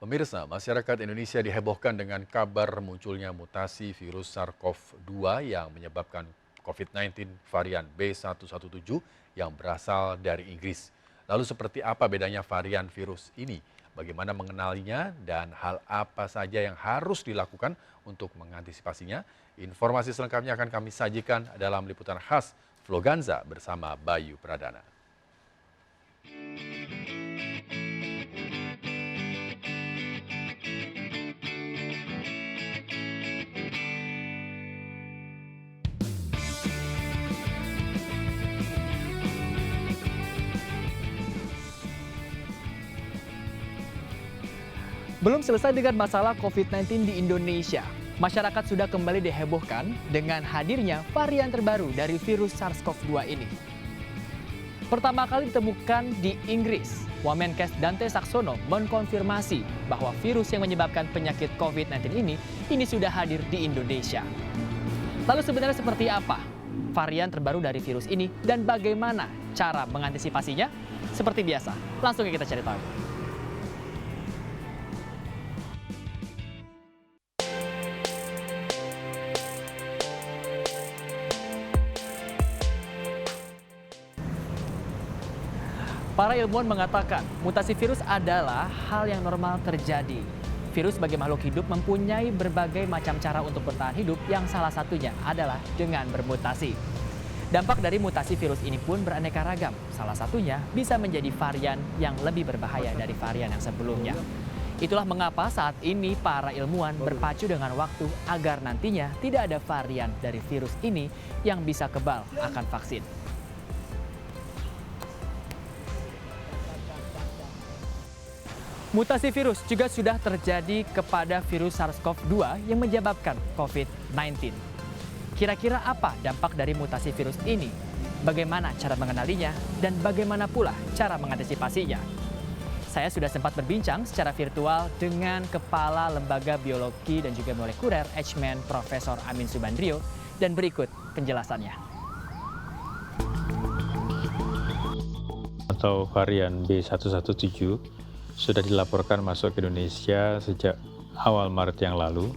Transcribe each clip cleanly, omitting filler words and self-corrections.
Pemirsa, masyarakat Indonesia dihebohkan dengan kabar munculnya mutasi virus SARS-CoV-2 yang menyebabkan COVID-19 varian B117 yang berasal dari Inggris. Lalu seperti apa bedanya varian virus ini? Bagaimana mengenalinya dan hal apa saja yang harus dilakukan untuk mengantisipasinya? Informasi selengkapnya akan kami sajikan dalam liputan khas Vloganza bersama Bayu Pradana. Belum selesai dengan masalah COVID-19 di Indonesia. Masyarakat sudah kembali dihebohkan dengan hadirnya varian terbaru dari virus SARS-CoV-2 ini. Pertama kali ditemukan di Inggris, Wamenkes Dante Saxono mengkonfirmasi bahwa virus yang menyebabkan penyakit COVID-19 ini sudah hadir di Indonesia. Lalu sebenarnya seperti apa varian terbaru dari virus ini dan bagaimana cara mengantisipasinya? Seperti biasa, langsung kita cari tahu. Para ilmuwan mengatakan mutasi virus adalah hal yang normal terjadi. Virus sebagai makhluk hidup mempunyai berbagai macam cara untuk bertahan hidup yang salah satunya adalah dengan bermutasi. Dampak dari mutasi virus ini pun beraneka ragam. Salah satunya bisa menjadi varian yang lebih berbahaya dari varian yang sebelumnya. Itulah mengapa saat ini para ilmuwan berpacu dengan waktu agar nantinya tidak ada varian dari virus ini yang bisa kebal akan vaksin. Mutasi virus juga sudah terjadi kepada virus SARS-CoV-2 yang menyebabkan COVID-19. Kira-kira apa dampak dari mutasi virus ini? Bagaimana cara mengenalinya? Dan bagaimana pula cara mengantisipasinya? Saya sudah sempat berbincang secara virtual dengan Kepala Lembaga Biologi dan juga Molekuler Eijkman Profesor Amin Subandrio dan berikut penjelasannya. Atau varian B117 sudah dilaporkan masuk ke Indonesia sejak awal Maret yang lalu,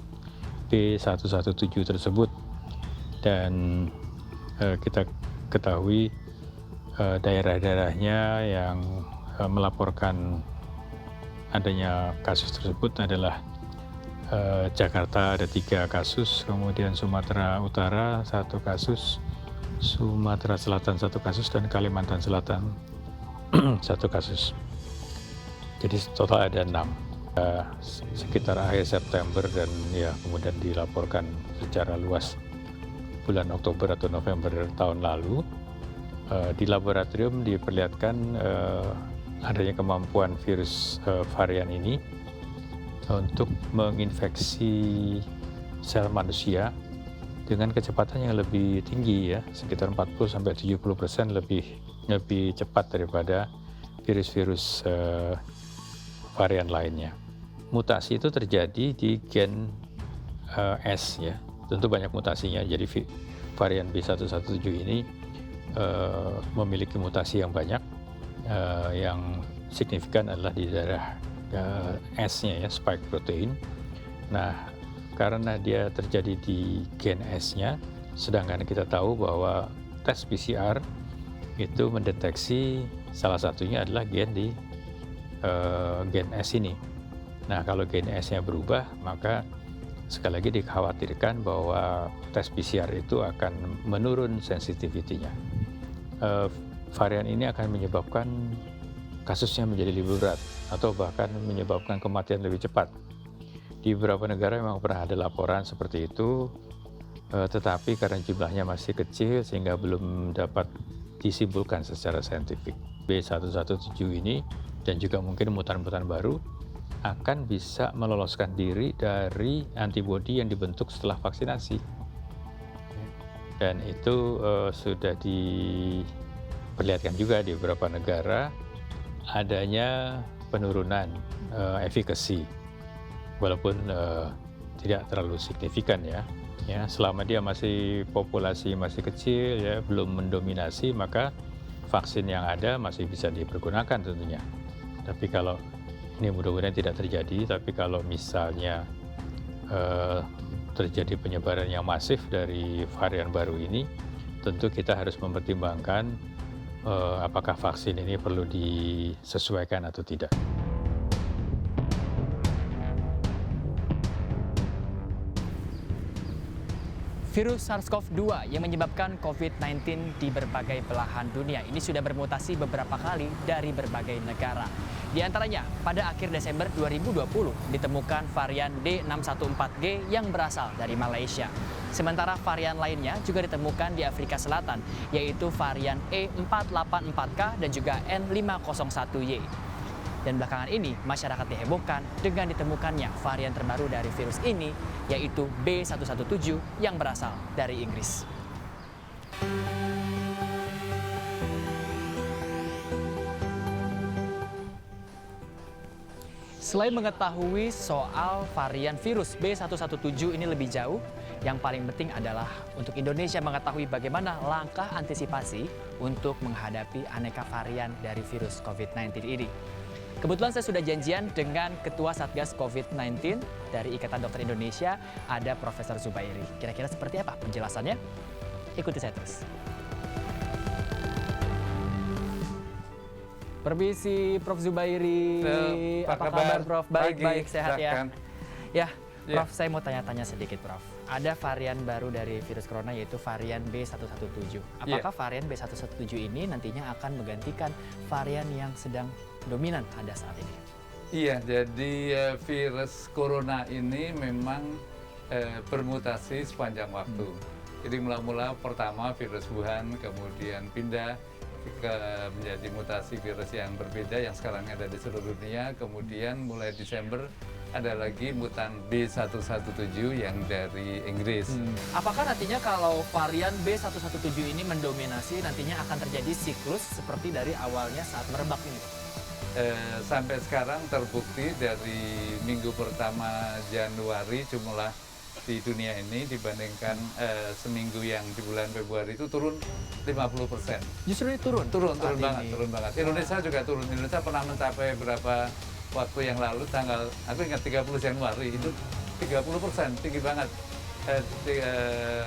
B117 tersebut. Dan kita ketahui daerah-daerahnya yang melaporkan adanya kasus tersebut adalah Jakarta ada 3 kasus, kemudian Sumatera Utara 1 kasus, Sumatera Selatan 1 kasus, dan Kalimantan Selatan 1 kasus. Jadi total ada 6 sekitar akhir September dan ya kemudian dilaporkan secara luas bulan Oktober atau November tahun lalu. Di laboratorium diperlihatkan adanya kemampuan virus varian ini untuk menginfeksi sel manusia dengan kecepatan yang lebih tinggi ya, sekitar 40-70% lebih cepat daripada virus-virus varian lainnya. Mutasi itu terjadi di gen S ya, tentu banyak mutasinya. Jadi varian B117 ini memiliki mutasi yang banyak. Yang signifikan adalah di daerah S-nya ya, spike protein. Nah, karena dia terjadi di gen S-nya, sedangkan kita tahu bahwa tes PCR itu mendeteksi salah satunya adalah gen S ini. Nah, kalau gen S-nya berubah, maka sekali lagi dikhawatirkan bahwa tes PCR itu akan menurun sensitivitinya. Varian ini akan menyebabkan kasusnya menjadi lebih berat atau bahkan menyebabkan kematian lebih cepat. Di beberapa negara memang pernah ada laporan seperti itu, tetapi karena jumlahnya masih kecil sehingga belum dapat disimpulkan secara saintifik. B117 ini dan juga mungkin mutan-mutan baru akan bisa meloloskan diri dari antibodi yang dibentuk setelah vaksinasi. Dan itu sudah diperlihatkan juga di beberapa negara adanya penurunan efikasi, walaupun tidak terlalu signifikan ya. Selama dia masih populasi masih kecil ya, belum mendominasi, maka vaksin yang ada masih bisa dipergunakan tentunya. Tapi kalau Ini mudah-mudahan tidak terjadi, tapi kalau misalnya terjadi penyebaran yang masif dari varian baru ini, tentu kita harus mempertimbangkan apakah vaksin ini perlu disesuaikan atau tidak. Virus SARS-CoV-2 yang menyebabkan COVID-19 di berbagai belahan dunia ini sudah bermutasi beberapa kali dari berbagai negara. Di antaranya, pada akhir Desember 2020 ditemukan varian D614G yang berasal dari Malaysia. Sementara varian lainnya juga ditemukan di Afrika Selatan, yaitu varian E484K dan juga N501Y. Dan belakangan ini, masyarakat dihebohkan dengan ditemukannya varian terbaru dari virus ini, yaitu B117 yang berasal dari Inggris. Selain mengetahui soal varian virus B117 ini lebih jauh, yang paling penting adalah untuk Indonesia mengetahui bagaimana langkah antisipasi untuk menghadapi aneka varian dari virus COVID-19 ini. Kebetulan saya sudah janjian dengan Ketua Satgas COVID-19 dari Ikatan Dokter Indonesia, ada Profesor Zubairi. Kira-kira seperti apa penjelasannya? Ikuti saya terus. Permisi, Prof. Zubairi. Apa kabar, Prof? Baik, sehat ya. Ya, Prof, saya mau tanya-tanya sedikit, Prof. Ada varian baru dari virus corona, yaitu varian B117. Apakah varian B117 ini nantinya akan menggantikan varian yang sedang dominan pada saat ini? Iya, jadi virus corona ini memang bermutasi sepanjang waktu. Jadi mula-mula pertama virus Wuhan, kemudian pindah menjadi mutasi virus yang berbeda yang sekarang ada di seluruh dunia. Kemudian mulai Desember ada lagi mutan B117 yang dari Inggris. Apakah nantinya kalau varian B117 ini mendominasi, nantinya akan terjadi siklus seperti dari awalnya saat merebak ini? Sampai sekarang terbukti dari minggu pertama Januari jumlah di dunia ini dibandingkan seminggu yang di bulan Februari itu turun 50%. Justru ini turun Turun banget. Indonesia juga turun. Indonesia pernah mencapai berapa waktu yang lalu, aku ingat 30 Januari itu 30%, tinggi banget.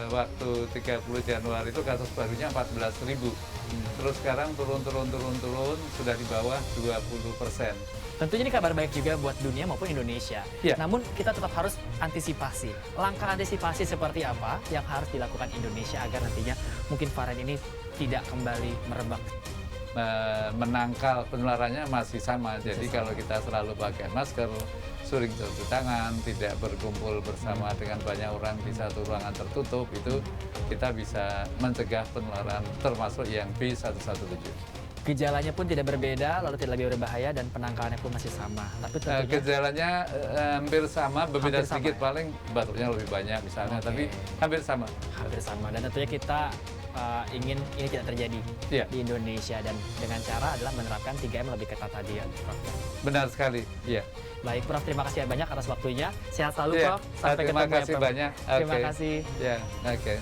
Waktu 30 Januari itu kasus barunya 14.000. Terus sekarang turun, sudah di bawah 20%. Tentunya ini kabar baik juga buat dunia maupun Indonesia. Ya. Namun kita tetap harus antisipasi. Langkah antisipasi seperti apa yang harus dilakukan Indonesia agar nantinya mungkin varian ini tidak kembali merebak? Menangkal penularannya masih sama. Jadi kalau kita selalu pakai masker, sering cuci tangan, tidak berkumpul bersama dengan banyak orang di satu ruangan tertutup, itu kita bisa mencegah penularan termasuk yang B117. Gejalanya pun tidak berbeda, lalu tidak lebih berbahaya, dan penangkalannya pun masih sama. Tapi tentunya gejalanya hampir sama, berbeda hampir sama, sedikit ya? Paling batuknya lebih banyak misalnya, tapi hampir sama. Hampir sama, dan tentunya kita ingin ini tidak terjadi di Indonesia, dan dengan cara adalah menerapkan 3M lebih ketat tadi ya, Prof. Benar sekali, iya. Baik, Prof, terima kasih banyak atas waktunya. Sehat selalu, Prof. Sampai terima ketemu kasih ya, Prof. banyak. Terima Okay. kasih. Ya, oke.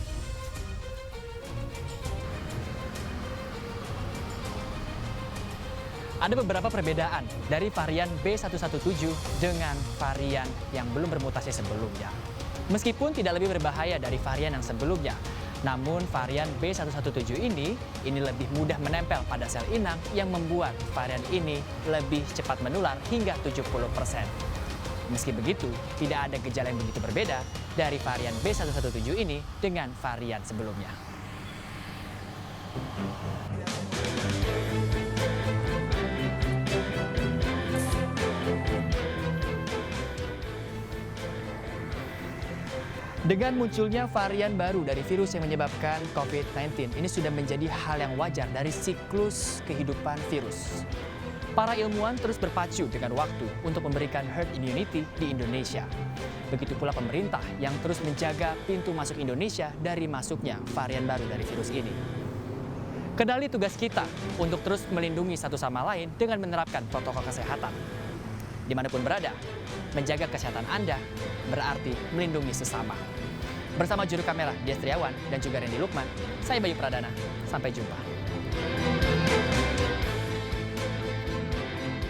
Ada beberapa perbedaan dari varian B117 dengan varian yang belum bermutasi sebelumnya. Meskipun tidak lebih berbahaya dari varian yang sebelumnya, namun varian B117 ini lebih mudah menempel pada sel inang yang membuat varian ini lebih cepat menular hingga 70%. Meski begitu, tidak ada gejala yang begitu berbeda dari varian B117 ini dengan varian sebelumnya. Dengan munculnya varian baru dari virus yang menyebabkan COVID-19, ini sudah menjadi hal yang wajar dari siklus kehidupan virus. Para ilmuwan terus berpacu dengan waktu untuk memberikan herd immunity di Indonesia. Begitu pula pemerintah yang terus menjaga pintu masuk Indonesia dari masuknya varian baru dari virus ini. Kendali tugas kita untuk terus melindungi satu sama lain dengan menerapkan protokol kesehatan. Dimanapun berada, menjaga kesehatan Anda berarti melindungi sesama. Bersama juru kamera Dias Triawan dan juga Randy Lukman, saya Bayu Pradana. Sampai jumpa.